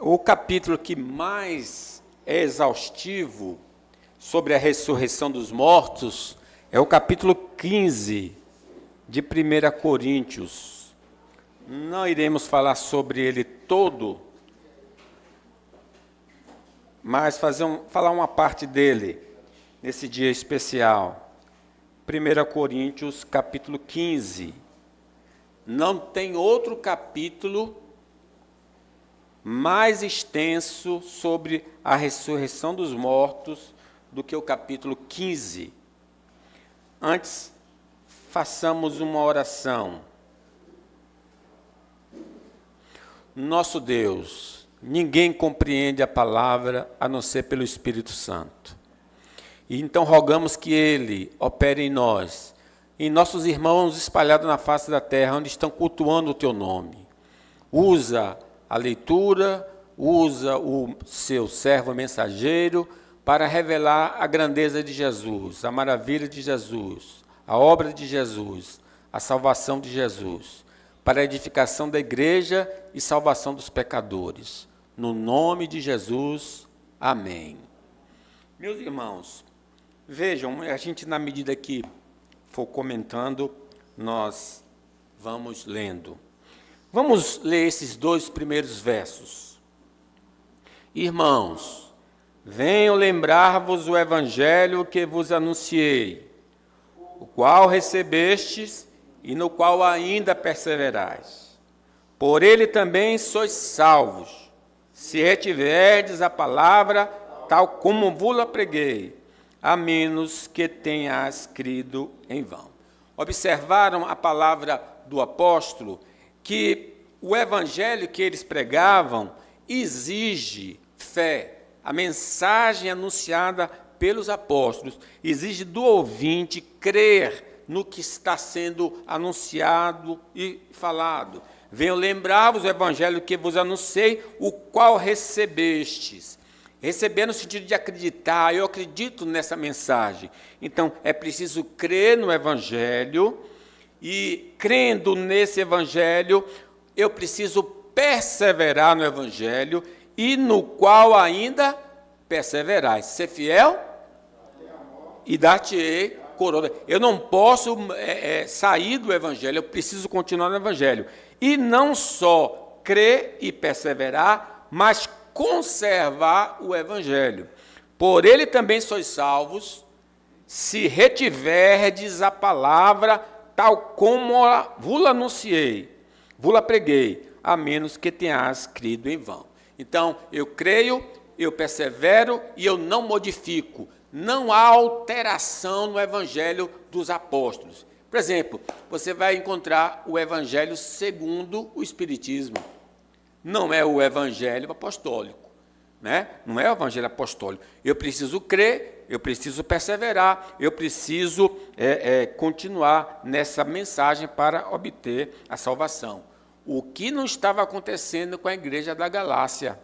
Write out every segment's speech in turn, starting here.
O capítulo que mais é exaustivo sobre a ressurreição dos mortos é o capítulo 15 de 1 Coríntios. Não iremos falar sobre ele todo, mas falar uma parte dele nesse dia especial. 1 Coríntios, capítulo 15. Não tem outro capítulo mais extenso sobre a ressurreição dos mortos do que o capítulo 15. Antes, façamos uma oração. Nosso Deus, ninguém compreende a palavra a não ser pelo Espírito Santo. E então rogamos que Ele opere em nós, em nossos irmãos espalhados na face da terra, onde estão cultuando o Teu nome. Usa a leitura, usa o seu servo mensageiro para revelar a grandeza de Jesus, a maravilha de Jesus, a obra de Jesus, a salvação de Jesus, para a edificação da igreja e salvação dos pecadores. No nome de Jesus, amém. Meus irmãos, vejam, a gente, na medida que for comentando, nós vamos lendo. Vamos ler esses dois primeiros versos. Irmãos, venho lembrar-vos o evangelho que vos anunciei, o qual recebestes e no qual ainda perseverais. Por ele também sois salvos, se retiverdes a palavra tal como vos-la preguei, a menos que tenhas crido em vão. Observaram a palavra do apóstolo, que o evangelho que eles pregavam exige fé. A mensagem anunciada pelos apóstolos exige do ouvinte crer no que está sendo anunciado e falado. Venho lembrar-vos o evangelho que vos anunciei, o qual recebestes. Receber no sentido de acreditar, eu acredito nessa mensagem. Então, é preciso crer no evangelho, e crendo nesse evangelho, eu preciso perseverar no evangelho, e no qual ainda perseverais. Ser fiel e dar-te-ei coroa. Eu não posso sair do evangelho, eu preciso continuar no evangelho. E não só crer e perseverar, mas conservar o evangelho. Por ele também sois salvos, se retiverdes a palavra tal como vos-la anunciei, vos-la preguei, a menos que tenhas crido em vão. Então, eu creio, eu persevero e eu não modifico. Não há alteração no evangelho dos apóstolos. Por exemplo, você vai encontrar o evangelho segundo o Espiritismo. Não é o evangelho apostólico, né? Não é o evangelho apostólico. Eu preciso crer, eu preciso perseverar, eu preciso continuar nessa mensagem para obter a salvação. O que não estava acontecendo com a igreja da Galácia.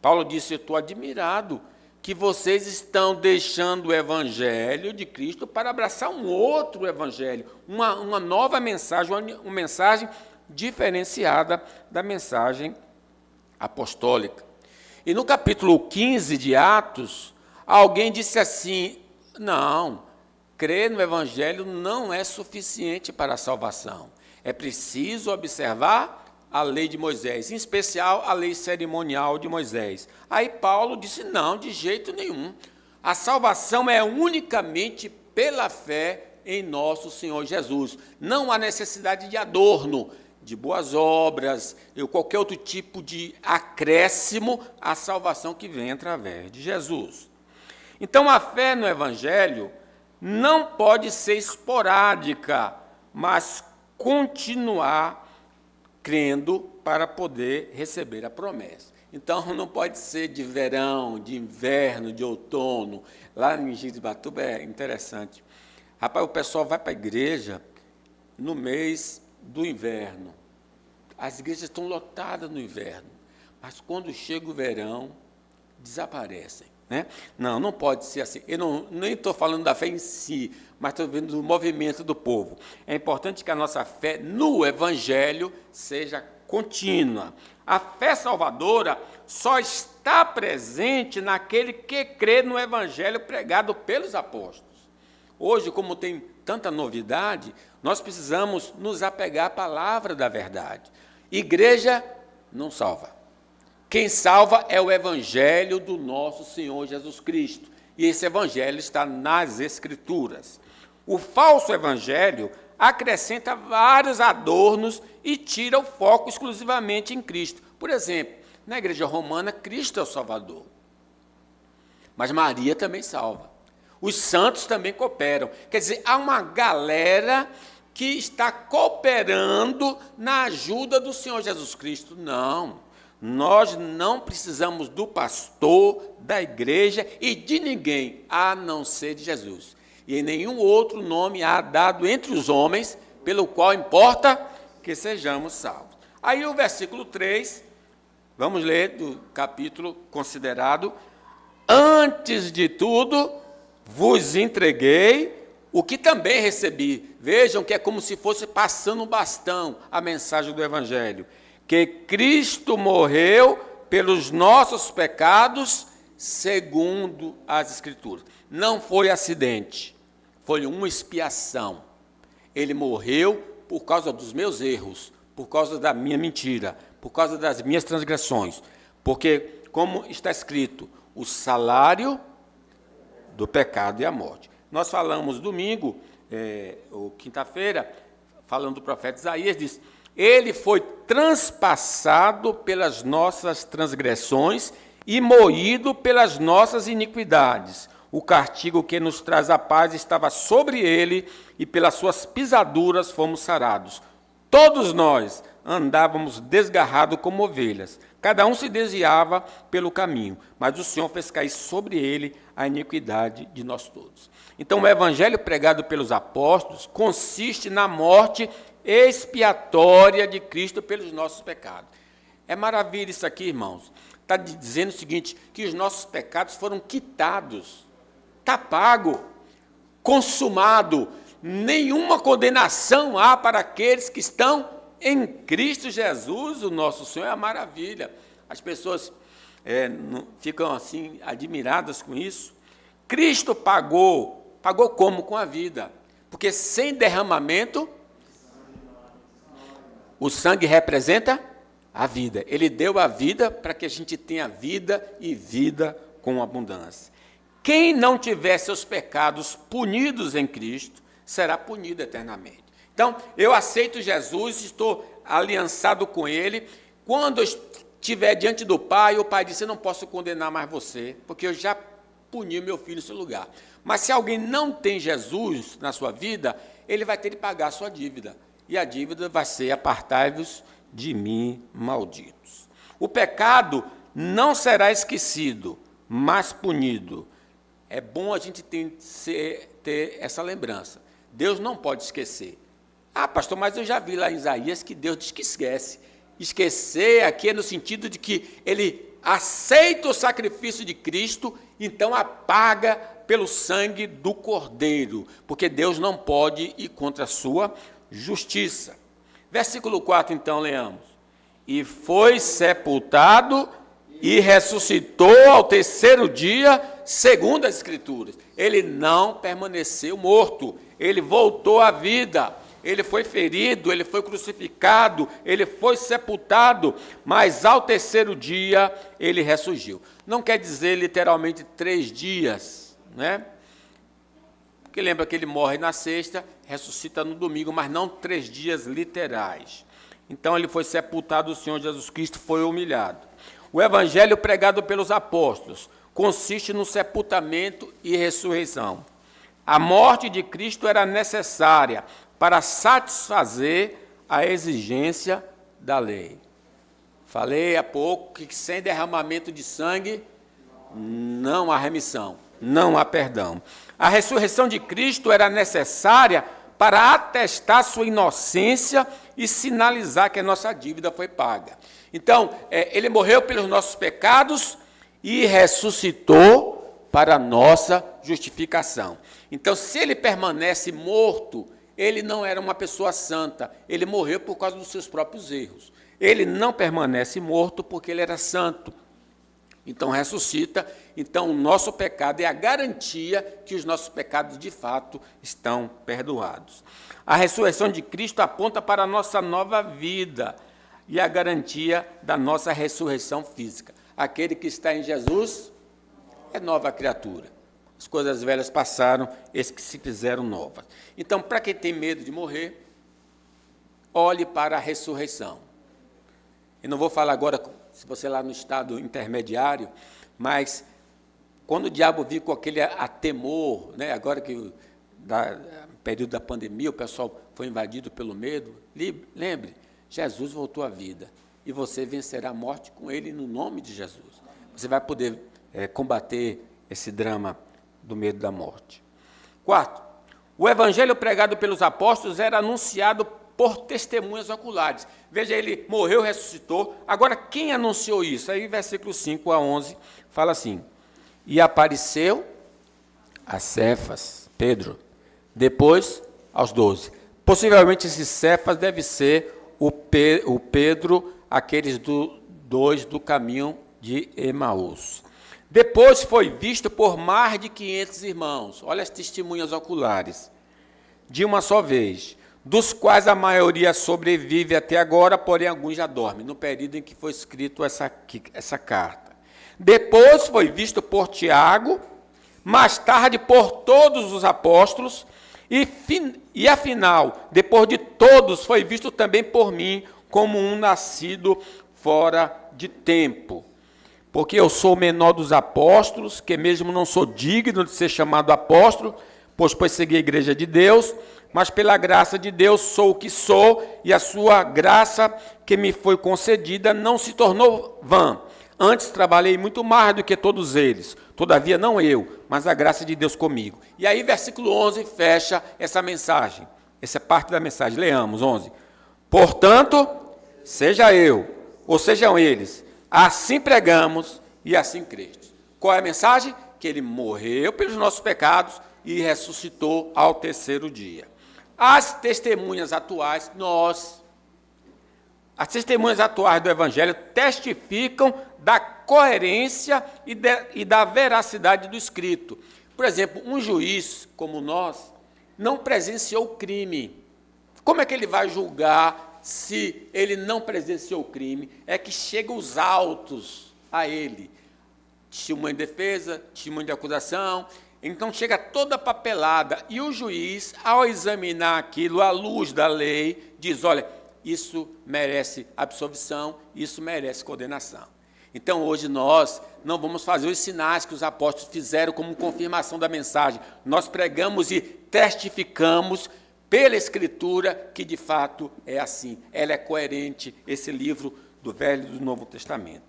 Paulo disse, eu estou admirado que vocês estão deixando o evangelho de Cristo para abraçar um outro evangelho, uma nova mensagem, uma mensagem diferenciada da mensagem apostólica. E no capítulo 15 de Atos, alguém disse assim, não, crer no evangelho não é suficiente para a salvação. É preciso observar a lei de Moisés, em especial a lei cerimonial de Moisés. Aí Paulo disse, não, de jeito nenhum. A salvação é unicamente pela fé em nosso Senhor Jesus. Não há necessidade de adorno, de boas obras, ou qualquer outro tipo de acréscimo à salvação que vem através de Jesus. Então, a fé no Evangelho não pode ser esporádica, mas continuar crendo para poder receber a promessa. Então, não pode ser de verão, de inverno, de outono. Lá em Giribatuba é interessante. Rapaz, o pessoal vai para a igreja no mês do inverno. As igrejas estão lotadas no inverno, mas quando chega o verão, desaparecem, né? Não pode ser assim. Eu nem estou falando da fé em si, mas estou vendo do movimento do povo. É importante que a nossa fé no Evangelho seja contínua. A fé salvadora só está presente naquele que crê no evangelho pregado pelos apóstolos. Hoje, como tem tanta novidade, nós precisamos nos apegar à palavra da verdade. Igreja não salva. Quem salva é o evangelho do nosso Senhor Jesus Cristo. E esse evangelho está nas Escrituras. O falso evangelho acrescenta vários adornos e tira o foco exclusivamente em Cristo. Por exemplo, na igreja romana, Cristo é o Salvador. Mas Maria também salva. Os santos também cooperam. Quer dizer, há uma galera que está cooperando na ajuda do Senhor Jesus Cristo. Não, nós não precisamos do pastor, da igreja e de ninguém, a não ser de Jesus. E nenhum outro nome há dado entre os homens, pelo qual importa que sejamos salvos. Aí o versículo 3, vamos ler do capítulo considerado: antes de tudo, vos entreguei o que também recebi. Vejam que é como se fosse passando um bastão a mensagem do Evangelho. Que Cristo morreu pelos nossos pecados, segundo as Escrituras. Não foi acidente, foi uma expiação. Ele morreu por causa dos meus erros, por causa da minha mentira, por causa das minhas transgressões. Porque, como está escrito, o salário do pecado é a morte. Nós falamos domingo, ou quinta-feira, falando do profeta Isaías, diz: ele foi transpassado pelas nossas transgressões e moído pelas nossas iniquidades. O castigo que nos traz a paz estava sobre ele, e pelas suas pisaduras fomos sarados. Todos nós andávamos desgarrados como ovelhas, cada um se desviava pelo caminho, mas o Senhor fez cair sobre ele a iniquidade de nós todos. Então, o evangelho pregado pelos apóstolos consiste na morte expiatória de Cristo pelos nossos pecados. É maravilha isso aqui, irmãos. Está dizendo o seguinte, que os nossos pecados foram quitados, está pago, consumado. Nenhuma condenação há para aqueles que estão em Cristo Jesus, o nosso Senhor. É uma maravilha. As pessoas ficam assim admiradas com isso. Cristo pagou como? Com a vida. Porque sem derramamento, o sangue representa a vida. Ele deu a vida para que a gente tenha vida e vida com abundância. Quem não tiver seus pecados punidos em Cristo, será punido eternamente. Então, eu aceito Jesus, estou aliançado com Ele. Quando eu estiver diante do Pai, o Pai disse: eu não posso condenar mais você, porque eu já puni o meu filho no seu lugar. Mas se alguém não tem Jesus na sua vida, ele vai ter que pagar a sua dívida. E a dívida vai ser: apartai-vos de mim, malditos. O pecado não será esquecido, mas punido. É bom a gente ter essa lembrança. Deus não pode esquecer. Ah, pastor, mas eu já vi lá em Isaías que Deus diz que esquece. Esquecer aqui é no sentido de que ele aceita o sacrifício de Cristo, então apaga pelo sangue do Cordeiro, porque Deus não pode ir contra a sua justiça. Versículo 4, então, leamos. E foi sepultado e ressuscitou ao terceiro dia, segundo as Escrituras. Ele não permaneceu morto, ele voltou à vida. Ele foi ferido, ele foi crucificado, ele foi sepultado, mas ao terceiro dia ele ressurgiu. Não quer dizer literalmente 3 dias, né? Porque lembra que ele morre na sexta, ressuscita no domingo, mas não 3 dias literais. Então ele foi sepultado, o Senhor Jesus Cristo foi humilhado. O evangelho pregado pelos apóstolos consiste no sepultamento e ressurreição. A morte de Cristo era necessária para satisfazer a exigência da lei. Falei há pouco que sem derramamento de sangue não há remissão, não há perdão. A ressurreição de Cristo era necessária para atestar sua inocência e sinalizar que a nossa dívida foi paga. Então, ele morreu pelos nossos pecados e ressuscitou para a nossa justificação. Então, se ele permanece morto, ele não era uma pessoa santa, ele morreu por causa dos seus próprios erros. Ele não permanece morto porque ele era santo. Então ressuscita, então o nosso pecado é a garantia que os nossos pecados de fato estão perdoados. A ressurreição de Cristo aponta para a nossa nova vida e a garantia da nossa ressurreição física. Aquele que está em Jesus é nova criatura. As coisas velhas passaram, esses que se fizeram novas. Então, para quem tem medo de morrer, olhe para a ressurreição. Eu não vou falar agora, se você lá no estado intermediário, mas quando o diabo vir com aquele temor, né, agora que no período da pandemia o pessoal foi invadido pelo medo, lembre, Jesus voltou à vida e você vencerá a morte com ele no nome de Jesus. Você vai poder combater esse drama do medo da morte. 4. O evangelho pregado pelos apóstolos era anunciado por testemunhas oculares. Veja, ele morreu, ressuscitou. Agora, quem anunciou isso? Aí, versículos 5 a 11, fala assim: e apareceu a Cefas, Pedro, depois aos 12. Possivelmente esse Cefas deve ser o Pedro, aqueles dois do caminho de Emaús. Depois foi visto por mais de 500 irmãos, olha as testemunhas oculares, de uma só vez, dos quais a maioria sobrevive até agora, porém alguns já dormem, no período em que foi escrito essa carta. Depois foi visto por Tiago, mais tarde por todos os apóstolos, e afinal, depois de todos, foi visto também por mim, como um nascido fora de tempo. Porque eu sou o menor dos apóstolos, que mesmo não sou digno de ser chamado apóstolo, pois persegui a igreja de Deus, mas pela graça de Deus sou o que sou, e a sua graça que me foi concedida não se tornou vã. Antes trabalhei muito mais do que todos eles, todavia não eu, mas a graça de Deus comigo. E aí versículo 11 fecha essa mensagem, essa parte da mensagem, leamos 11. Portanto, seja eu, ou sejam eles, assim pregamos e assim creste. Qual é a mensagem? Que ele morreu pelos nossos pecados e ressuscitou ao terceiro dia. As testemunhas atuais do Evangelho testificam da coerência e da veracidade do escrito. Por exemplo, um juiz como nós não presenciou o crime. Como é que ele vai julgar se ele não presenciou o crime? É que chegam os autos a ele. Testemunho de defesa, testemunho de acusação. Então chega toda a papelada e o juiz, ao examinar aquilo à luz da lei, diz, olha, isso merece absolvição, isso merece condenação. Então hoje nós não vamos fazer os sinais que os apóstolos fizeram como confirmação da mensagem. Nós pregamos e testificamos pela Escritura que de fato é assim. Ela é coerente, esse livro do Velho e do Novo Testamento.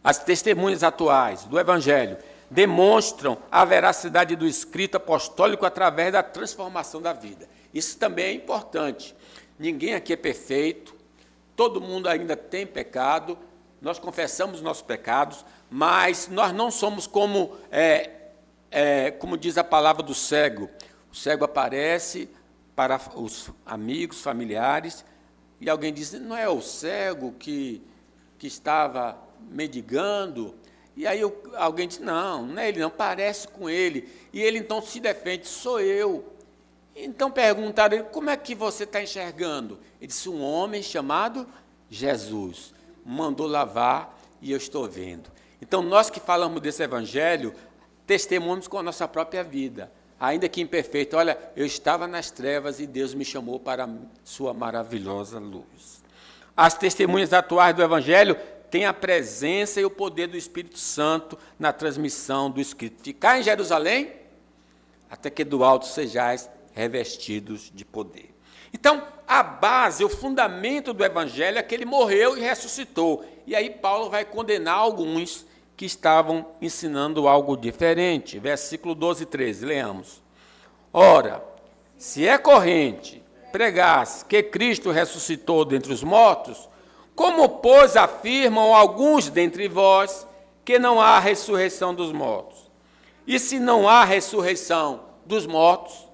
As testemunhas atuais do Evangelho demonstram a veracidade do escrito apostólico através da transformação da vida. Isso também é importante. Ninguém aqui é perfeito, todo mundo ainda tem pecado, nós confessamos nossos pecados, mas nós não somos como diz a palavra do cego. O cego aparece para os amigos, familiares, e alguém diz, não é o cego que estava mendigando? E aí alguém diz, não é ele, não, parece com ele. E ele então se defende, sou eu. Então perguntaram, como é que você está enxergando? Ele disse, um homem chamado Jesus mandou lavar e eu estou vendo. Então nós que falamos desse evangelho, testemunhamos com a nossa própria vida. Ainda que imperfeito, olha, eu estava nas trevas e Deus me chamou para a sua maravilhosa luz. As testemunhas atuais do evangelho têm a presença e o poder do Espírito Santo na transmissão do Escrito. Ficar em Jerusalém, até que do alto sejais revestidos de poder. Então, a base, o fundamento do Evangelho é que ele morreu e ressuscitou. E aí Paulo vai condenar alguns que estavam ensinando algo diferente. Versículo 12 e 13, leamos. Ora, se é corrente pregar que Cristo ressuscitou dentre os mortos, como, pois, afirmam alguns dentre vós que não há ressurreição dos mortos? E se não há ressurreição dos mortos,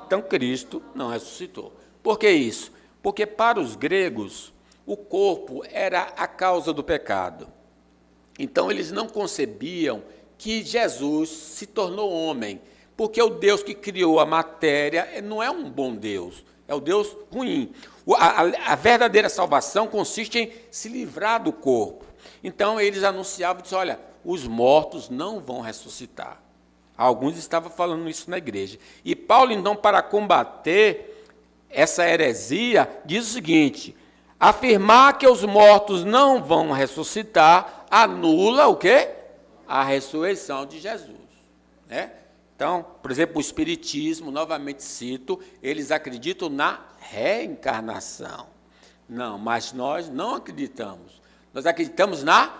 então Cristo não ressuscitou. Por que isso? Porque para os gregos, o corpo era a causa do pecado. Então, eles não concebiam que Jesus se tornou homem, porque o Deus que criou a matéria não é um bom Deus, é o Deus ruim. A verdadeira salvação consiste em se livrar do corpo. Então, eles anunciavam, diziam, olha, os mortos não vão ressuscitar. Alguns estavam falando isso na igreja. E Paulo, então, para combater essa heresia, diz o seguinte: afirmar que os mortos não vão ressuscitar anula o quê? A ressurreição de Jesus. Né? Então, por exemplo, o Espiritismo, novamente cito, eles acreditam na reencarnação. Não, mas nós não acreditamos. Nós acreditamos na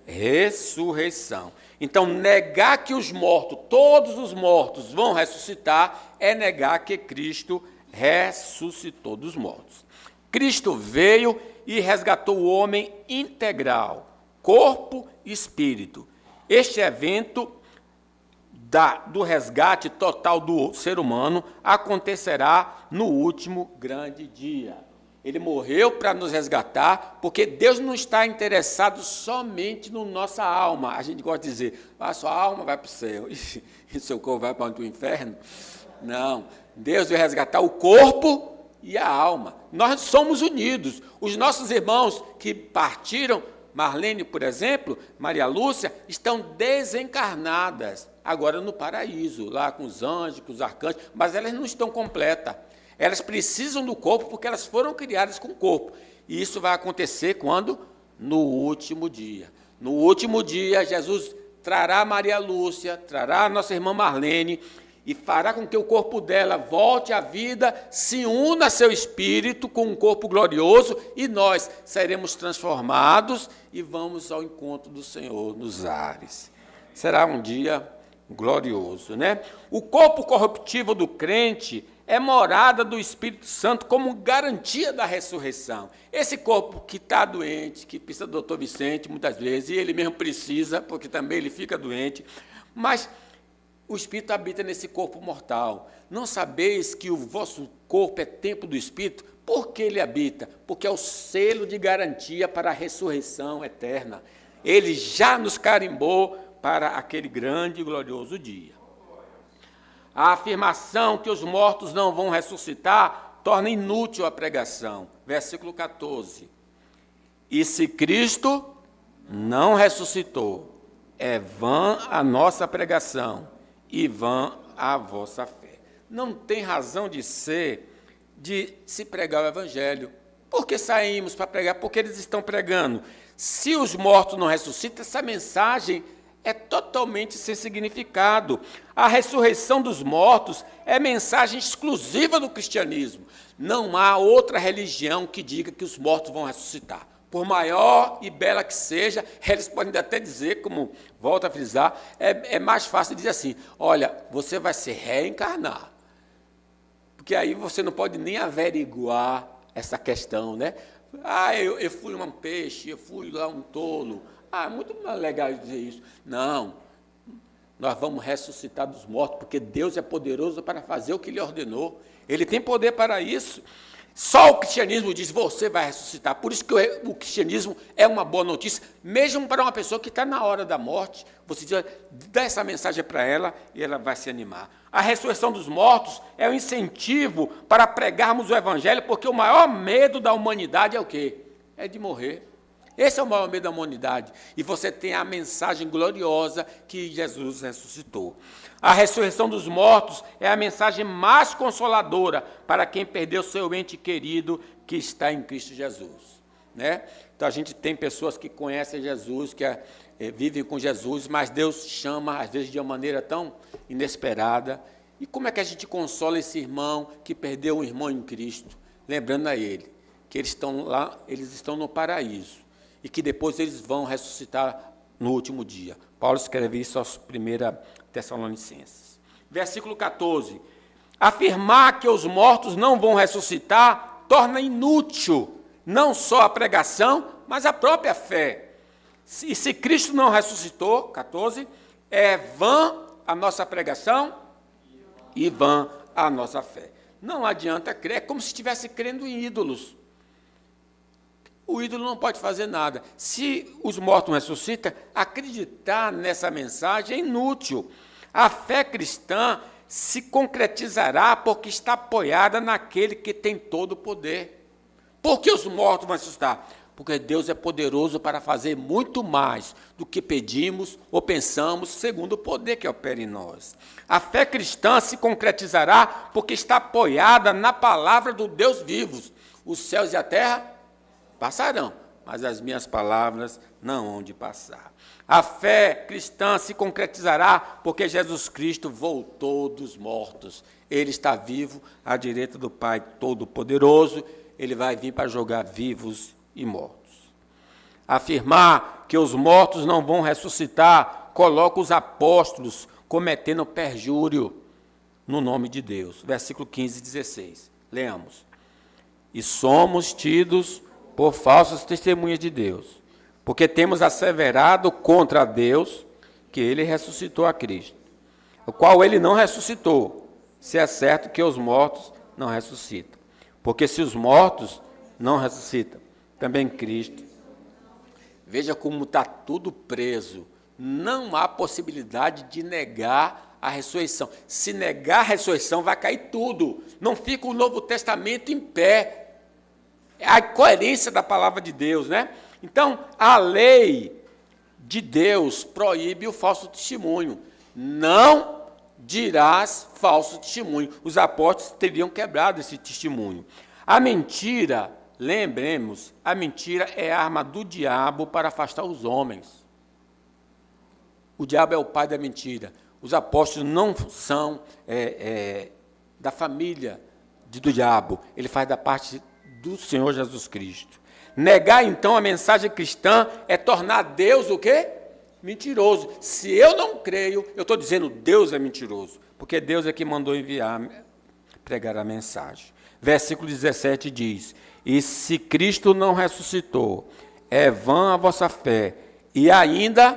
ressurreição. Então, negar que os mortos, todos os mortos vão ressuscitar, é negar que Cristo ressuscitou dos mortos. Cristo veio e resgatou o homem integral, corpo e espírito. Este evento do resgate total do ser humano acontecerá no último grande dia. Ele morreu para nos resgatar, porque Deus não está interessado somente na nossa alma. A gente gosta de dizer, sua alma vai para o céu e seu corpo vai para o inferno. Não, Deus vai resgatar o corpo e a alma. Nós somos unidos. Os nossos irmãos que partiram, Marlene, por exemplo, Maria Lúcia, estão desencarnadas, agora no paraíso, lá com os anjos, com os arcanjos, mas elas não estão completas. Elas precisam do corpo porque elas foram criadas com o corpo. E isso vai acontecer quando? No último dia. No último dia, Jesus trará Maria Lúcia, trará a nossa irmã Marlene e fará com que o corpo dela volte à vida, se una a seu espírito com um corpo glorioso e nós seremos transformados e vamos ao encontro do Senhor nos ares. Será um dia glorioso, né? O corpo corruptível do crente é morada do Espírito Santo como garantia da ressurreição. Esse corpo que está doente, que precisa do doutor Vicente muitas vezes, e ele mesmo precisa, porque também ele fica doente, mas o Espírito habita nesse corpo mortal. Não sabeis que o vosso corpo é templo do Espírito? Por que ele habita? Porque é o selo de garantia para a ressurreição eterna. Ele já nos carimbou para aquele grande e glorioso dia. A afirmação que os mortos não vão ressuscitar torna inútil a pregação. Versículo 14. E se Cristo não ressuscitou, é vã a nossa pregação e vã a vossa fé. Não tem razão de ser de se pregar o Evangelho. Por que saímos para pregar? Porque eles estão pregando. Se os mortos não ressuscitam, essa mensagem é totalmente sem significado. A ressurreição dos mortos é mensagem exclusiva do cristianismo. Não há outra religião que diga que os mortos vão ressuscitar. Por maior e bela que seja, eles podem até dizer, como volto a frisar, é mais fácil dizer assim, olha, você vai se reencarnar. Porque aí você não pode nem averiguar essa questão, né? Eu fui um peixe, eu fui lá um tolo. Muito legal dizer isso. Não, nós vamos ressuscitar dos mortos, porque Deus é poderoso para fazer o que Ele ordenou. Ele tem poder para isso. Só o cristianismo diz, você vai ressuscitar. Por isso que o cristianismo é uma boa notícia, mesmo para uma pessoa que está na hora da morte. Você dá essa mensagem para ela e ela vai se animar. A ressurreição dos mortos é um incentivo para pregarmos o Evangelho, porque o maior medo da humanidade é o quê? É de morrer. Esse é o maior medo da humanidade. E você tem a mensagem gloriosa que Jesus ressuscitou. A ressurreição dos mortos é a mensagem mais consoladora para quem perdeu seu ente querido que está em Cristo Jesus. Né? Então, a gente tem pessoas que conhecem Jesus, que vivem com Jesus, mas Deus chama, às vezes, de uma maneira tão inesperada. E como é que a gente consola esse irmão que perdeu um irmão em Cristo? Lembrando a ele que eles estão lá, eles estão no paraíso. E que depois eles vão ressuscitar no último dia. Paulo escreve isso aos 1 Tessalonicenses. Versículo 14. Afirmar que os mortos não vão ressuscitar torna inútil não só a pregação, mas a própria fé. E se Cristo não ressuscitou, 14, é vã a nossa pregação e vã a nossa fé. Não adianta crer, é como se estivesse crendo em ídolos. o ídolo não pode fazer nada. Se os mortos não ressuscitam, acreditar nessa mensagem é inútil. A fé cristã se concretizará porque está apoiada naquele que tem todo o poder. Por que os mortos vão ressuscitar? Porque Deus é poderoso para fazer muito mais do que pedimos ou pensamos, segundo o poder que opera em nós. A fé cristã se concretizará porque está apoiada na palavra do Deus vivo. Os céus e a terra passarão, mas as minhas palavras não hão de passar. A fé cristã se concretizará porque Jesus Cristo voltou dos mortos. Ele está vivo à direita do Pai Todo-Poderoso. Ele vai vir para julgar vivos e mortos. Afirmar que os mortos não vão ressuscitar coloca os apóstolos cometendo perjúrio no nome de Deus. Versículo 15 e 16. Leamos. E somos tidos por falsas testemunhas de Deus, porque temos asseverado contra Deus que ele ressuscitou a Cristo, o qual ele não ressuscitou, se é certo que os mortos não ressuscitam. Porque se os mortos não ressuscitam, também Cristo. Veja como está tudo preso. Não há possibilidade de negar a ressurreição. Se negar a ressurreição, vai cair tudo. Não fica o Novo Testamento em pé. É a coerência da palavra de Deus, né? Então, a lei de Deus proíbe o falso testemunho. Não dirás falso testemunho. Os apóstolos teriam quebrado esse testemunho. A mentira, lembremos, a mentira é a arma do diabo para afastar os homens. O diabo é o pai da mentira. Os apóstolos não são da família do diabo. Ele faz da parte do Senhor Jesus Cristo. Negar, então, a mensagem cristã é tornar Deus o quê? Mentiroso. Se eu não creio, eu estou dizendo Deus é mentiroso, porque Deus é que mandou pregar a mensagem. Versículo 17 diz, e se Cristo não ressuscitou, é vã a vossa fé, e ainda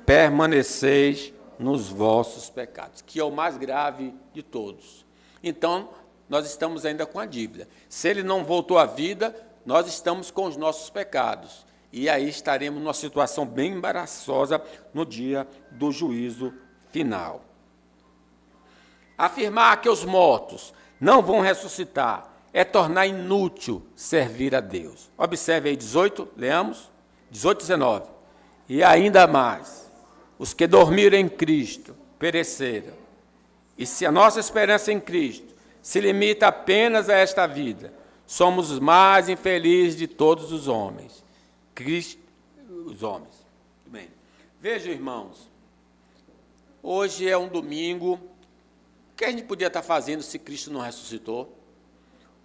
permaneceis nos vossos pecados, que é o mais grave de todos. Então, nós estamos ainda com a dívida. Se ele não voltou à vida, nós estamos com os nossos pecados. E aí estaremos numa situação bem embaraçosa no dia do juízo final. Afirmar que os mortos não vão ressuscitar é tornar inútil servir a Deus. Observe aí 18, leamos, 18 e 19. E ainda mais, os que dormiram em Cristo pereceram. E se a nossa esperança em Cristo se limita apenas a esta vida, somos os mais infelizes de todos os homens. Cristo, os homens. Bem, vejam, irmãos, hoje é um domingo. O que a gente podia estar fazendo se Cristo não ressuscitou?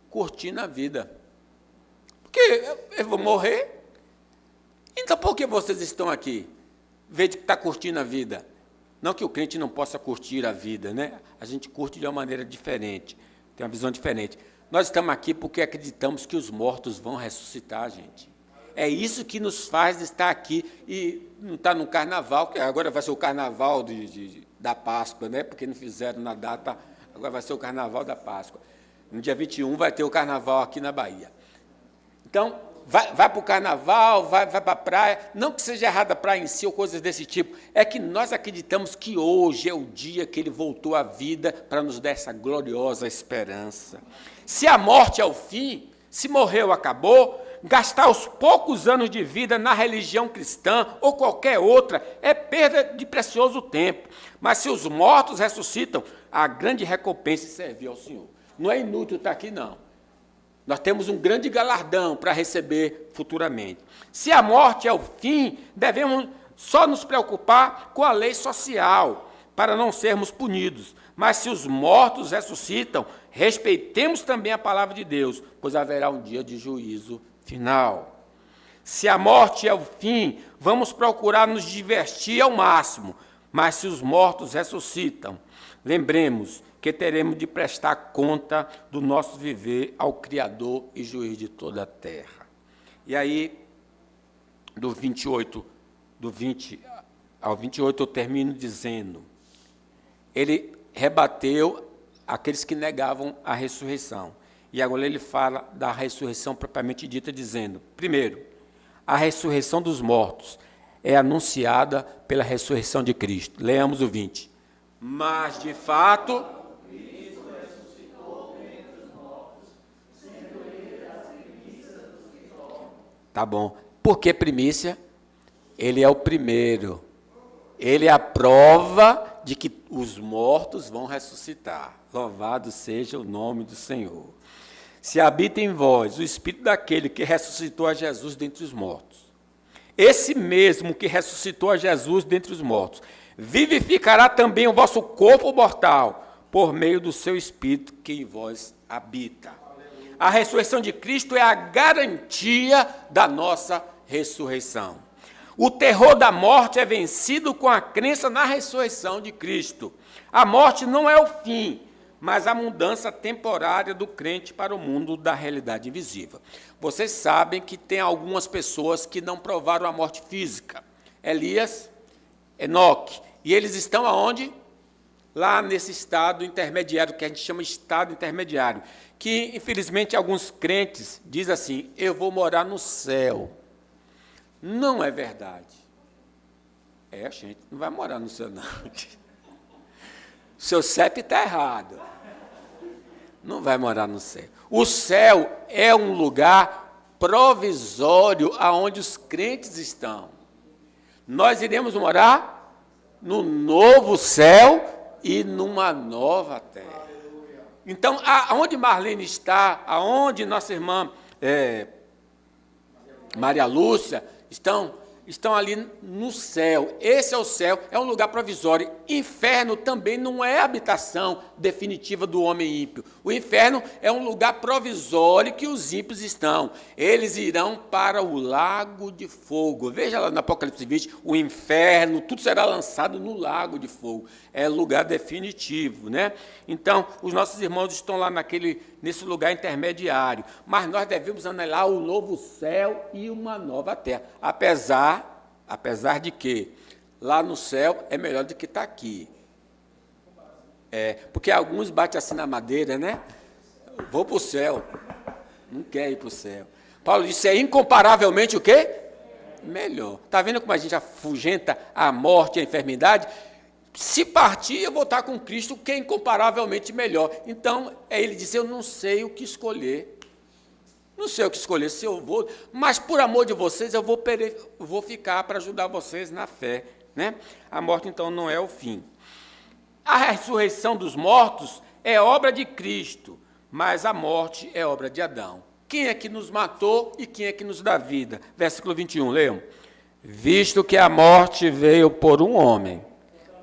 Curtindo a vida. Porque eu vou morrer. Então, por que vocês estão aqui? Veja que está curtindo a vida. Não que o crente não possa curtir a vida, né? A gente curte de uma maneira diferente, tem uma visão diferente. Nós estamos aqui porque acreditamos que os mortos vão ressuscitar, gente. É isso que nos faz estar aqui e não estar no carnaval, que agora vai ser o carnaval da Páscoa, né? Porque não fizeram na data, agora vai ser o carnaval da Páscoa. No dia 21 vai ter o carnaval aqui na Bahia. Então, vai para o carnaval, vai para a praia. Não que seja errada a praia em si ou coisas desse tipo. É que nós acreditamos que hoje é o dia que ele voltou à vida para nos dar essa gloriosa esperança. Se a morte é o fim, se morreu, acabou, gastar os poucos anos de vida na religião cristã ou qualquer outra é perda de precioso tempo. Mas se os mortos ressuscitam, a grande recompensa é servir ao Senhor. Não é inútil estar aqui, não. Nós temos um grande galardão para receber futuramente. Se a morte é o fim, devemos só nos preocupar com a lei social, para não sermos punidos. Mas se os mortos ressuscitam, respeitemos também a palavra de Deus, pois haverá um dia de juízo final. Se a morte é o fim, vamos procurar nos divertir ao máximo. Mas se os mortos ressuscitam, lembremos que teremos de prestar conta do nosso viver ao Criador e Juiz de toda a terra. E aí, do 20 ao 28, eu termino dizendo, ele rebateu aqueles que negavam a ressurreição. E agora ele fala da ressurreição propriamente dita, dizendo, primeiro, a ressurreição dos mortos é anunciada pela ressurreição de Cristo. Leamos o 20. Mas, de fato, Cristo ressuscitou dentre os mortos, sendo ele as primícias dos que dormem. Tá bom. Por que primícia? Ele é o primeiro. Ele é a prova de que os mortos vão ressuscitar. Louvado seja o nome do Senhor. Se habita em vós o Espírito daquele que ressuscitou a Jesus dentre os mortos. Esse mesmo que ressuscitou a Jesus dentre os mortos, vivificará também o vosso corpo mortal, por meio do seu Espírito que em vós habita. A ressurreição de Cristo é a garantia da nossa ressurreição. O terror da morte é vencido com a crença na ressurreição de Cristo. A morte não é o fim, mas a mudança temporária do crente para o mundo da realidade invisível. Vocês sabem que tem algumas pessoas que não provaram a morte física. Elias, Enoque. E eles estão aonde? Lá nesse estado intermediário, que a gente chama de estado intermediário. Que, infelizmente, alguns crentes dizem assim, eu vou morar no céu. Não é verdade. A gente não vai morar no céu, não. Seu CEP está errado. Não vai morar no céu. O céu é um lugar provisório aonde os crentes estão. Nós iremos morar no novo céu e numa nova terra. Então, aonde Marlene está, aonde nossa irmã Maria Lúcia estão ali no céu. Esse é o céu, é um lugar provisório. Inferno também não é a habitação definitiva do homem ímpio. O inferno é um lugar provisório que os ímpios estão. Eles irão para o lago de fogo. Veja lá no Apocalipse 20, o inferno, tudo será lançado no lago de fogo. É lugar definitivo, né? Então, os nossos irmãos estão lá nesse lugar intermediário. Mas nós devemos anelar o novo céu e uma nova terra. Apesar de que lá no céu é melhor do que está aqui. Porque alguns batem assim na madeira, né? Vou para o céu. Não quer ir para o céu. Paulo disse, é incomparavelmente o quê? Melhor. Está vendo como a gente afugenta a morte e a enfermidade? Se partir, eu vou estar com Cristo, que é incomparavelmente melhor. Então, ele disse, eu não sei o que escolher. Não sei o que escolher, se eu vou, mas por amor de vocês, eu vou ficar para ajudar vocês na fé. Né? A morte, então, não é o fim. A ressurreição dos mortos é obra de Cristo, mas a morte é obra de Adão. Quem é que nos matou e quem é que nos dá vida? Versículo 21, leiam. Visto que a morte veio por um homem,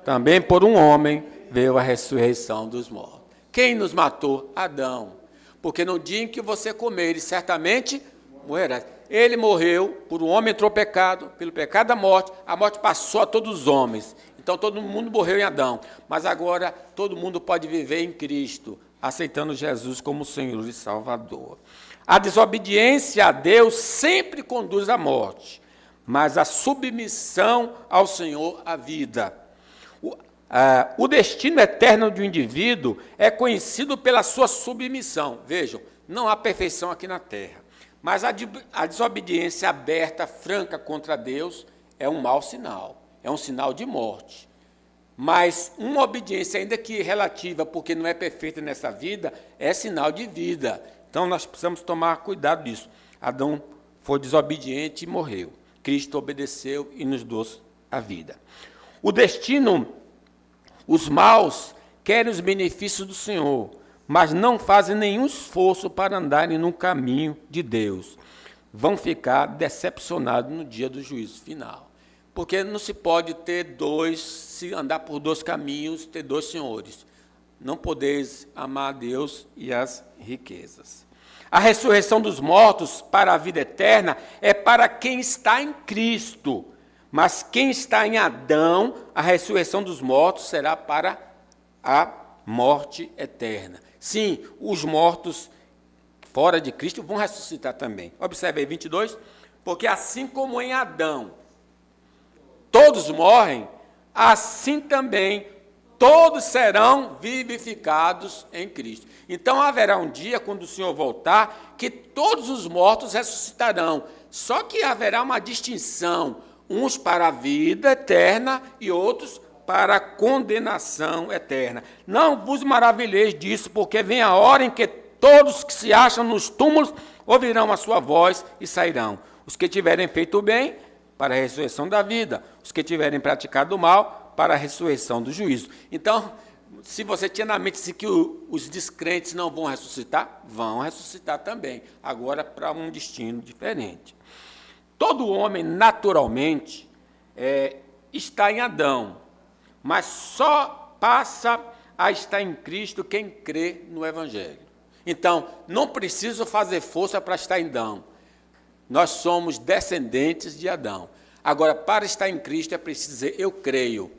também por um homem veio a ressurreição dos mortos. Quem nos matou? Adão. Porque no dia em que você comer, certamente morrerás. Ele morreu, por um homem entrou o pecado, pelo pecado da morte, a morte passou a todos os homens. Então todo mundo morreu em Adão. Mas agora todo mundo pode viver em Cristo, aceitando Jesus como Senhor e Salvador. A desobediência a Deus sempre conduz à morte, mas a submissão ao Senhor à vida. O destino eterno de um indivíduo é conhecido pela sua submissão. Vejam, não há perfeição aqui na terra, mas a desobediência aberta, franca contra Deus é um mau sinal, é um sinal de morte. Mas uma obediência, ainda que relativa, porque não é perfeita nessa vida, é sinal de vida. Então nós precisamos tomar cuidado disso. Adão foi desobediente e morreu. Cristo obedeceu e nos deu a vida. O destino... Os maus querem os benefícios do Senhor, mas não fazem nenhum esforço para andarem no caminho de Deus. Vão ficar decepcionados no dia do juízo final. Porque não se pode se andar por dois caminhos, ter dois senhores. Não podeis amar a Deus e as riquezas. A ressurreição dos mortos para a vida eterna é para quem está em Cristo. Mas quem está em Adão, a ressurreição dos mortos será para a morte eterna. Sim, os mortos fora de Cristo vão ressuscitar também. Observe aí, 22. Porque assim como em Adão todos morrem, assim também todos serão vivificados em Cristo. Então haverá um dia, quando o Senhor voltar, que todos os mortos ressuscitarão. Só que haverá uma distinção, uns para a vida eterna e outros para a condenação eterna. Não vos maravilheis disso, porque vem a hora em que todos que se acham nos túmulos ouvirão a sua voz e sairão. Os que tiverem feito o bem, para a ressurreição da vida. Os que tiverem praticado o mal, para a ressurreição do juízo. Então, se você tinha na mente assim, que os descrentes não vão ressuscitar também. Agora, para um destino diferente. Todo homem, naturalmente, está em Adão, mas só passa a estar em Cristo quem crê no Evangelho. Então, não preciso fazer força para estar em Adão. Nós somos descendentes de Adão. Agora, para estar em Cristo, é preciso dizer, eu creio,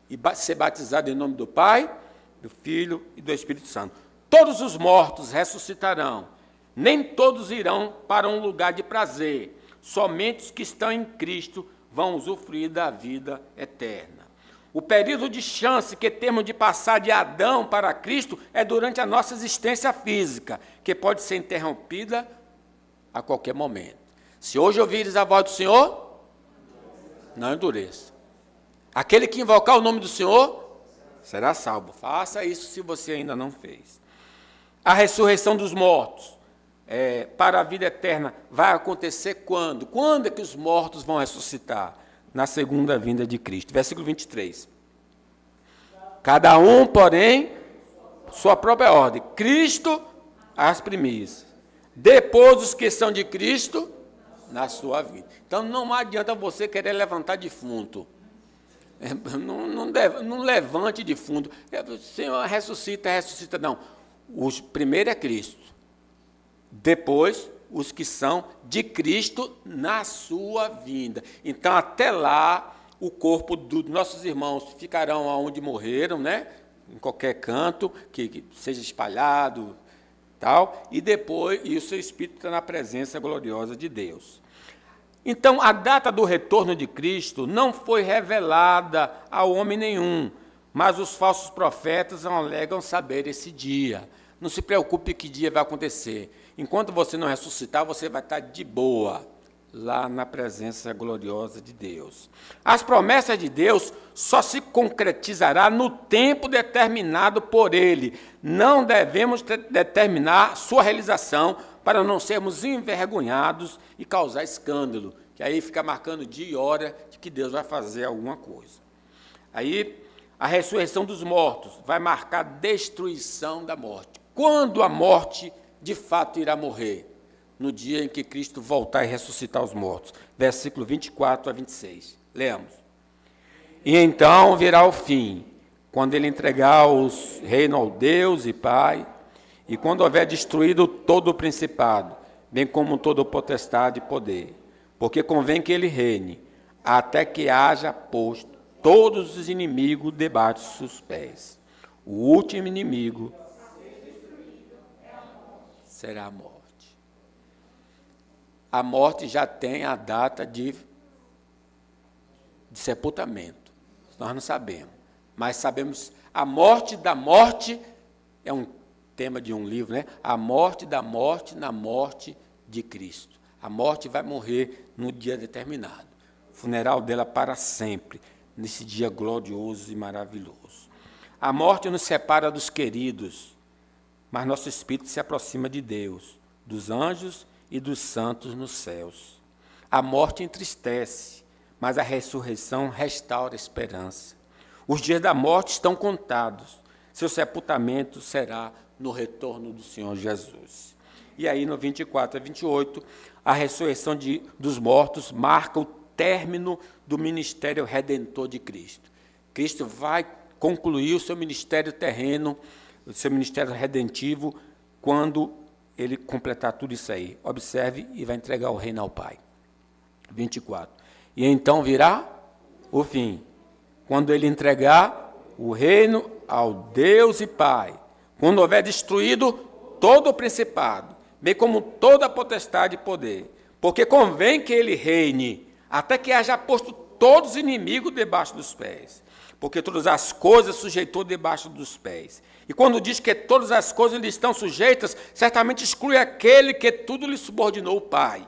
e ser batizado em nome do Pai, do Filho e do Espírito Santo. Todos os mortos ressuscitarão, nem todos irão para um lugar de prazer, somente os que estão em Cristo vão usufruir da vida eterna. O período de chance que temos de passar de Adão para Cristo é durante a nossa existência física, que pode ser interrompida a qualquer momento. Se hoje ouvires a voz do Senhor, não endureça. Aquele que invocar o nome do Senhor será salvo. Faça isso se você ainda não fez. A ressurreição dos mortos para a vida eterna vai acontecer quando? Quando é que os mortos vão ressuscitar? Na segunda vinda de Cristo. Versículo 23. Cada um, porém, sua própria ordem. Cristo, as primícias. Depois os que são de Cristo, na sua vida. Então, não adianta você querer levantar defunto. Não levante defunto. O Senhor ressuscita. Não. Primeiro é Cristo. Depois, os que são de Cristo na sua vinda. Então, até lá, o corpo dos nossos irmãos ficarão onde morreram, né? Em qualquer canto, que seja espalhado, tal, e depois, o seu espírito está na presença gloriosa de Deus. Então, a data do retorno de Cristo não foi revelada a homem nenhum, mas os falsos profetas alegam saber esse dia. Não se preocupe que dia vai acontecer. Enquanto você não ressuscitar, você vai estar de boa, lá na presença gloriosa de Deus. As promessas de Deus só se concretizará no tempo determinado por Ele. Não devemos determinar sua realização para não sermos envergonhados e causar escândalo, que aí fica marcando dia e hora de que Deus vai fazer alguma coisa. Aí, a ressurreição dos mortos vai marcar a destruição da morte. Quando a morte, de fato, irá morrer? No dia em que Cristo voltar e ressuscitar os mortos. Versículo 24 a 26. Leamos. E então virá o fim, quando ele entregar os reino ao Deus e Pai, e quando houver destruído todo o principado, bem como toda potestade e poder, porque convém que ele reine, até que haja posto todos os inimigos debaixo de seus pés. O último inimigo será a morte. A morte já tem a data de sepultamento. Nós não sabemos. Mas sabemos, a morte da morte, é um tema de um livro, né? A morte da morte na morte de Cristo. A morte vai morrer no dia determinado. O funeral dela para sempre, nesse dia glorioso e maravilhoso. A morte nos separa dos queridos, mas nosso espírito se aproxima de Deus, dos anjos e dos santos nos céus. A morte entristece, mas a ressurreição restaura a esperança. Os dias da morte estão contados. Seu sepultamento será no retorno do Senhor Jesus. E aí, no 24 a 28, a ressurreição dos mortos marca o término do ministério redentor de Cristo. Cristo vai concluir o seu ministério terreno, o seu ministério redentivo, quando ele completar tudo isso aí. Observe, e vai entregar o reino ao Pai. 24. E então virá o fim, quando ele entregar o reino ao Deus e Pai, quando houver destruído todo o principado, bem como toda a potestade e poder, porque convém que ele reine, até que haja posto todos os inimigos debaixo dos pés. porque todas as coisas sujeitou debaixo dos pés. E quando diz que todas as coisas lhe estão sujeitas, certamente exclui aquele que tudo lhe subordinou, o Pai.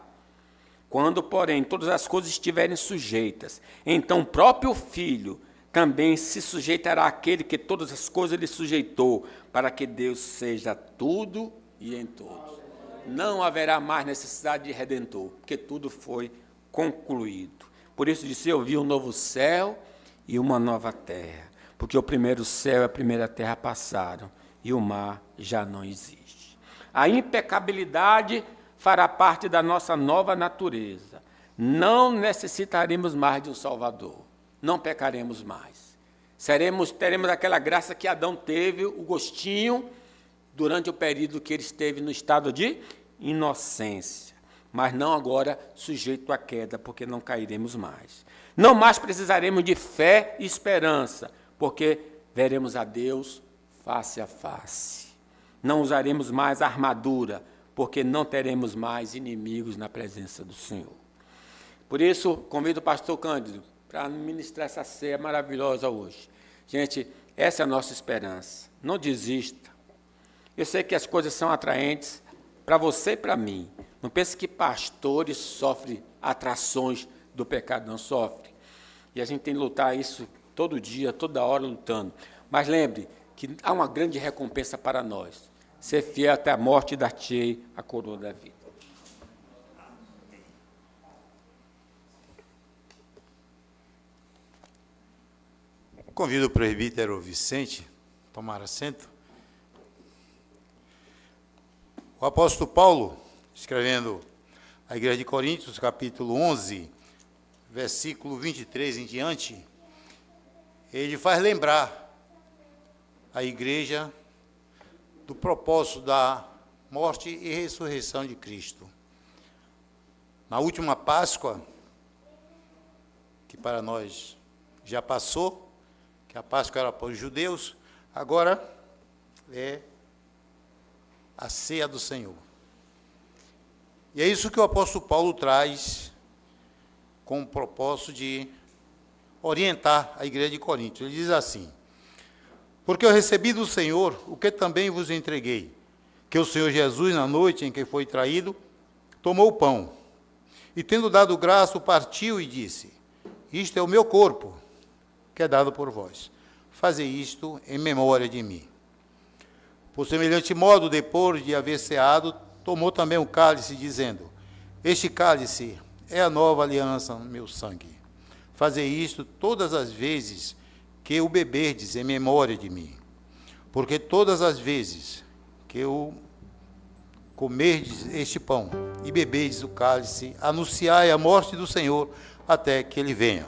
Quando, porém, todas as coisas estiverem sujeitas, então o próprio Filho também se sujeitará àquele que todas as coisas lhe sujeitou, para que Deus seja tudo e em todos. Não haverá mais necessidade de redentor, porque tudo foi concluído. Por isso disse: eu vi um novo céu e uma nova terra, porque o primeiro céu e a primeira terra passaram e o mar já não existe. A impecabilidade fará parte da nossa nova natureza. Não necessitaremos mais de um Salvador. Não pecaremos mais. Teremos aquela graça que Adão teve, o gostinho, durante o período que ele esteve no estado de inocência. Mas não agora sujeito à queda, porque não cairemos mais. Não mais precisaremos de fé e esperança, porque veremos a Deus face a face. Não usaremos mais armadura, porque não teremos mais inimigos na presença do Senhor. Por isso, convido o pastor Cândido para ministrar essa ceia maravilhosa hoje. Gente, essa é a nossa esperança. Não desista. Eu sei que as coisas são atraentes para você e para mim. Não pense que pastores sofrem atrações do pecado, não sofrem. E a gente tem que lutar isso todo dia, toda hora lutando. Mas lembre que há uma grande recompensa para nós. Ser fiel até a morte e dar-te-ei a coroa da vida. Convido o presbítero Vicente a tomar assento. O apóstolo Paulo, escrevendo à igreja de Coríntios, capítulo 11, versículo 23 em diante, ele faz lembrar a igreja do propósito da morte e ressurreição de Cristo. Na última Páscoa, que para nós já passou, que a Páscoa era para os judeus, agora é a ceia do Senhor. E é isso que o apóstolo Paulo traz com o propósito de orientar a igreja de Corinto. Ele diz assim: porque eu recebi do Senhor o que também vos entreguei, que o Senhor Jesus, na noite em que foi traído, tomou o pão, e tendo dado graça, o partiu e disse: isto é o meu corpo, que é dado por vós. Fazei isto em memória de mim. Por semelhante modo, depois de haver ceado, tomou também o cálice, dizendo: este cálice é a nova aliança no meu sangue. Fazei isto todas as vezes que o beberdes em memória de mim. Porque todas as vezes que o comerdes este pão e beberdes o cálice, anunciai a morte do Senhor até que ele venha.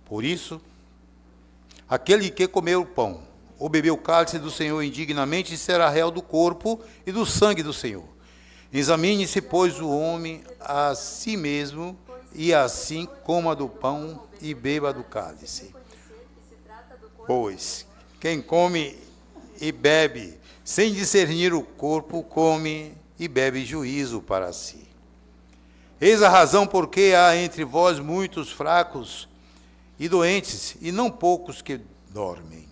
Por isso, aquele que comer o pão ou beber o cálice do Senhor indignamente será réu do corpo e do sangue do Senhor. Examine-se, pois, o homem a si mesmo, e assim coma do pão e beba do cálice. Pois quem come e bebe sem discernir o corpo, come e bebe juízo para si. Eis a razão porque há entre vós muitos fracos e doentes, e não poucos que dormem.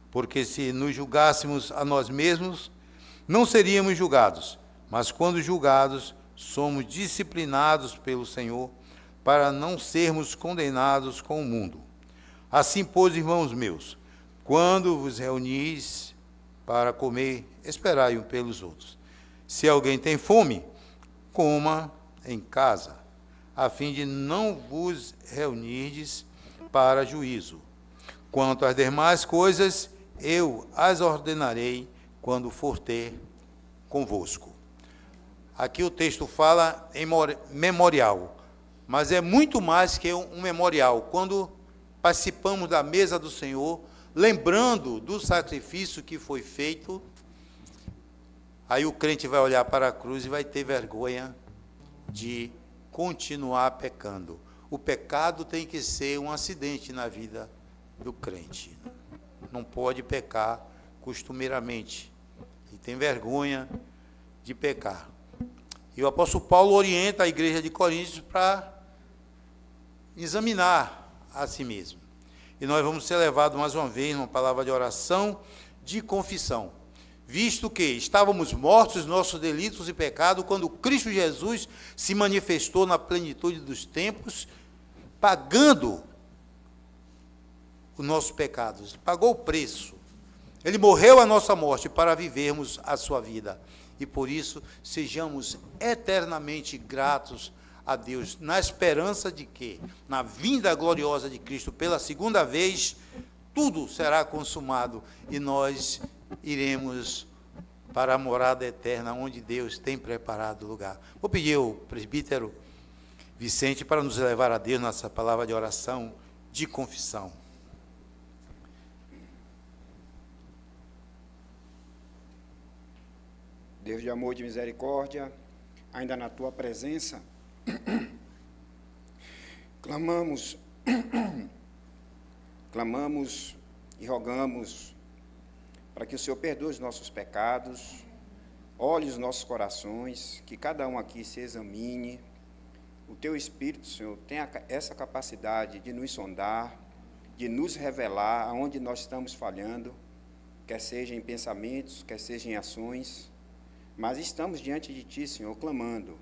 Porque se nos julgássemos a nós mesmos, não seríamos julgados, mas quando julgados, somos disciplinados pelo Senhor, para não sermos condenados com o mundo. Assim, pois, irmãos meus, quando vos reunis para comer, esperai um pelos outros. Se alguém tem fome, coma em casa, a fim de não vos reunirdes para juízo. Quanto às demais coisas, eu as ordenarei quando for ter convosco. Aqui o texto fala em memorial, mas é muito mais que um memorial. Quando participamos da mesa do Senhor, lembrando do sacrifício que foi feito, aí o crente vai olhar para a cruz e vai ter vergonha de continuar pecando. O pecado tem que ser um acidente na vida do crente. Não pode pecar costumeiramente. E tem vergonha de pecar. E o apóstolo Paulo orienta a igreja de Coríntios para examinar a si mesmo. E nós vamos ser levados mais uma vez numa palavra de oração, de confissão. Visto que estávamos mortos nos nossos delitos e pecados, quando Cristo Jesus se manifestou na plenitude dos tempos, pagando os nossos pecados, pagou o preço. Ele morreu a nossa morte para vivermos a sua vida. E por isso, sejamos eternamente gratos a Deus, na esperança de que, na vinda gloriosa de Cristo pela segunda vez, tudo será consumado e nós iremos para a morada eterna, onde Deus tem preparado o lugar. Vou pedir ao presbítero Vicente para nos levar a Deus nessa palavra de oração, de confissão. Deus de amor e de misericórdia, ainda na tua presença, clamamos e rogamos para que o Senhor perdoe os nossos pecados, olhe os nossos corações, que cada um aqui se examine. O teu Espírito, Senhor, tem essa capacidade de nos sondar, de nos revelar aonde nós estamos falhando, quer seja em pensamentos, quer seja em ações, mas estamos diante de Ti, Senhor, clamando.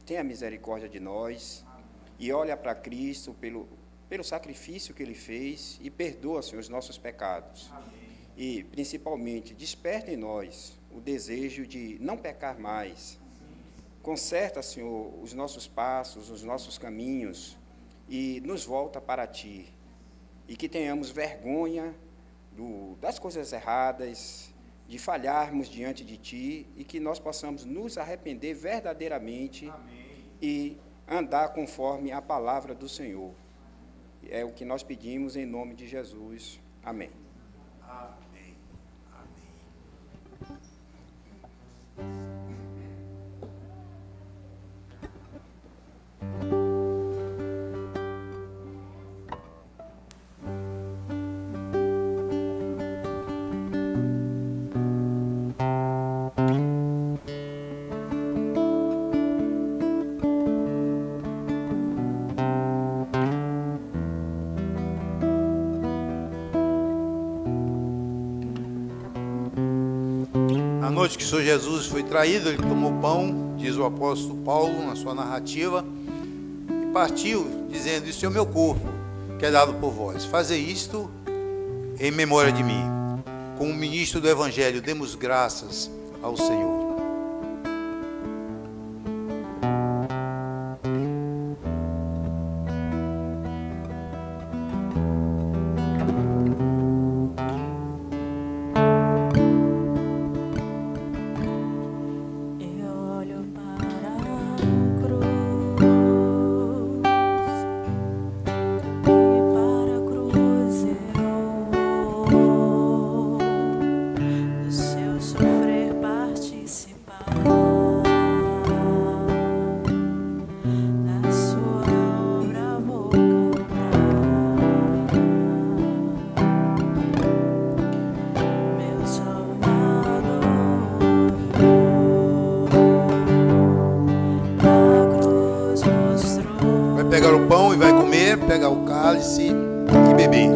Tenha misericórdia de nós e olha para Cristo pelo sacrifício que Ele fez e perdoa, Senhor, os nossos pecados. Amém. E, principalmente, desperta em nós o desejo de não pecar mais. Conserta, Senhor, os nossos passos, os nossos caminhos e nos volta para Ti. E que tenhamos vergonha das coisas erradas, de falharmos diante de Ti e que nós possamos nos arrepender verdadeiramente. Amém. E andar conforme a palavra do Senhor. É o que nós pedimos em nome de Jesus. Amém. Amém. Amém. Na noite que o Senhor Jesus foi traído, ele tomou pão, diz o apóstolo Paulo na sua narrativa, e partiu, dizendo: isso é o meu corpo, que é dado por vós. Fazer isto em memória de mim. Como ministro do Evangelho, demos graças ao Senhor. Pegar o pão e vai comer, pegar o cálice e beber.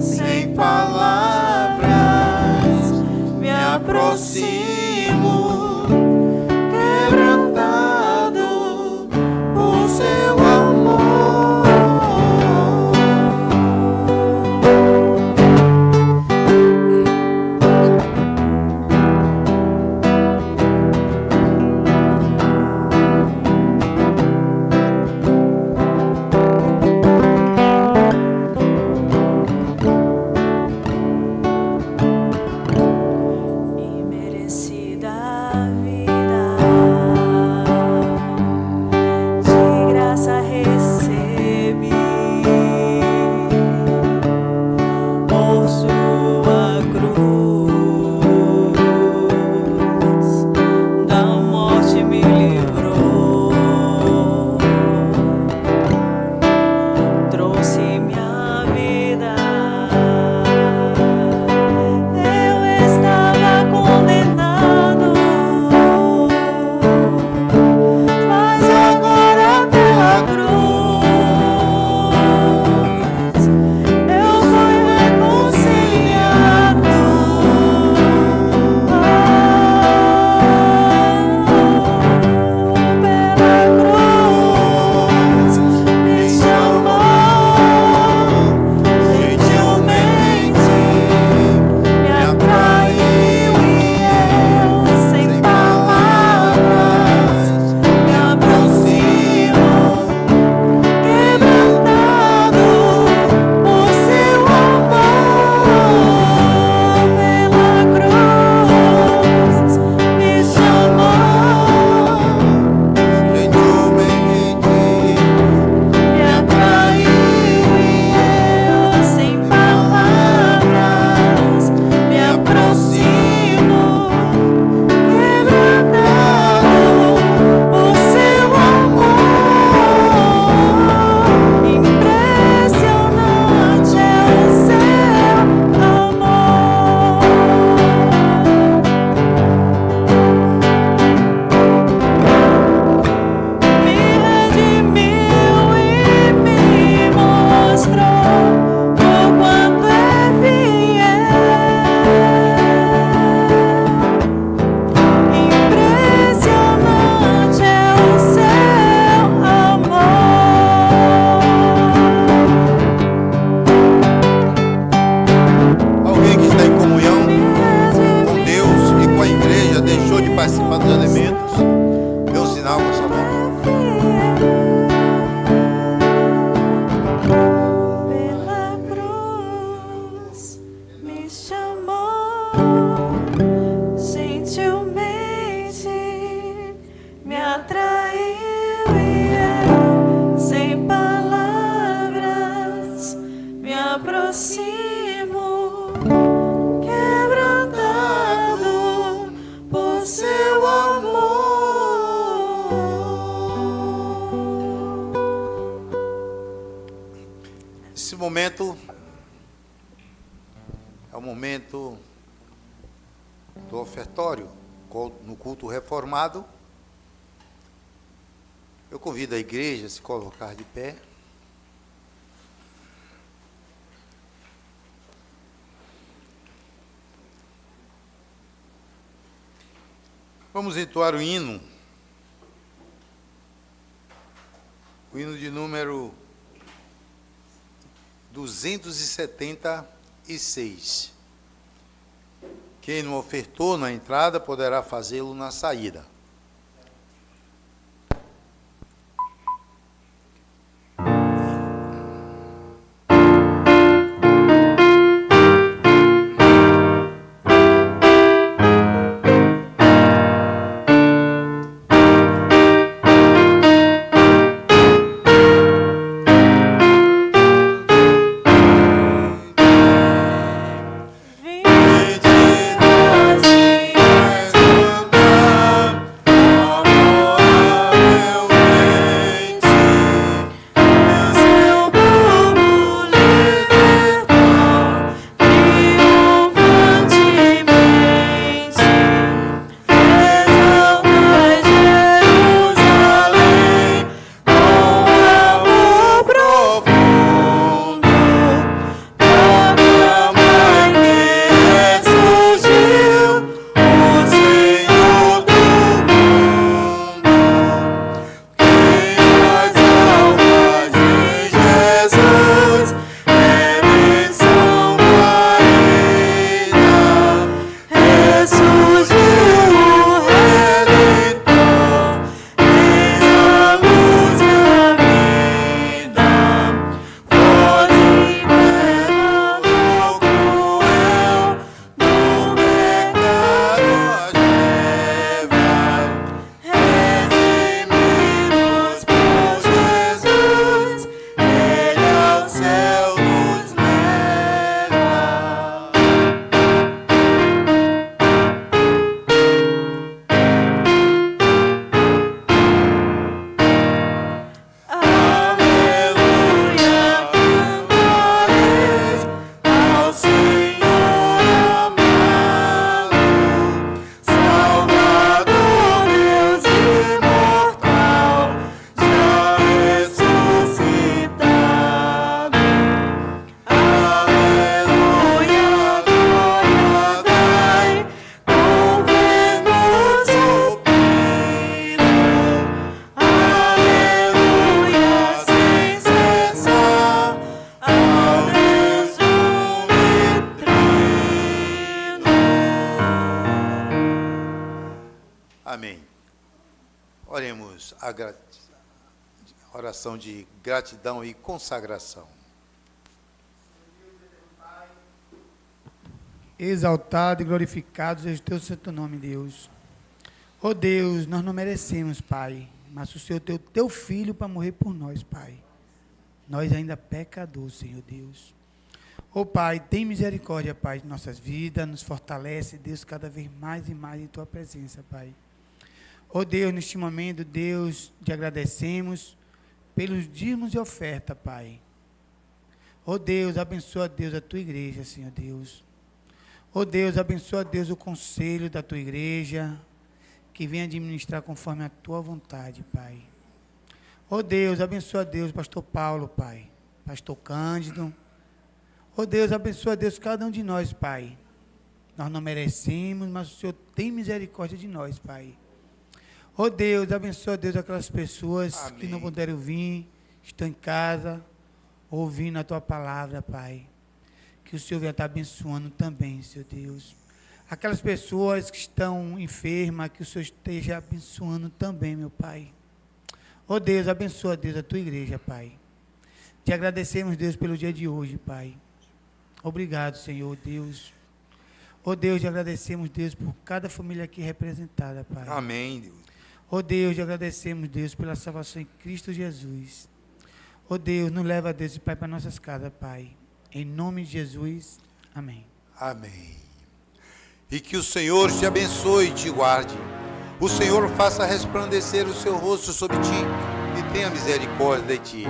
Sem palavras aproximo, quebrantado por seu amor. Esse momento é o momento do ofertório no culto reformado. Eu convido a igreja a se colocar de pé. Vamos entoar o hino de número 276. Quem não ofertou na entrada poderá fazê-lo na saída. Amém. Oremos a oração de gratidão e consagração. Exaltado e glorificado seja o teu santo nome, Deus. Oh Deus, nós não merecemos, Pai, mas o Senhor deu teu filho para morrer por nós, Pai. Nós ainda pecadores, Senhor Deus. Oh Pai, tem misericórdia, Pai, de nossas vidas, nos fortalece, Deus, cada vez mais e mais em tua presença, Pai. Oh Deus, neste momento, Deus, te agradecemos pelos dízimos e oferta, Pai. Oh Deus, abençoa, Deus, a tua igreja, Senhor Deus. Oh Deus, abençoa, Deus, o conselho da tua igreja, que vem administrar conforme a tua vontade, Pai. Oh Deus, abençoa, Deus, pastor Paulo, Pai. Pastor Cândido. Oh Deus, abençoa, Deus, cada um de nós, Pai. Nós não merecemos, mas o Senhor tem misericórdia de nós, Pai. Oh Deus, abençoa, Deus, aquelas pessoas Amém. Que não puderam vir, estão em casa, ouvindo a tua palavra, Pai. Que o Senhor venha estar abençoando também, Senhor Deus. Aquelas pessoas que estão enfermas, que o Senhor esteja abençoando também, meu Pai. Oh Deus, abençoa, Deus, a tua igreja, Pai. Te agradecemos, Deus, pelo dia de hoje, Pai. Obrigado, Senhor, Deus. Oh Deus, te agradecemos, Deus, por cada família aqui representada, Pai. Amém, Deus. Oh Deus, te agradecemos, Deus, pela salvação em Cristo Jesus. Oh Deus, nos leva, Deus e Pai, para nossas casas, Pai. Em nome de Jesus. Amém. Amém. E que o Senhor te abençoe e te guarde. O Senhor faça resplandecer o seu rosto sobre ti e tenha misericórdia de ti.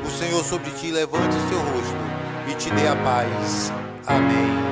O Senhor sobre ti levante o seu rosto e te dê a paz. Amém.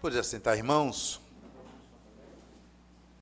Pode assentar, irmãos.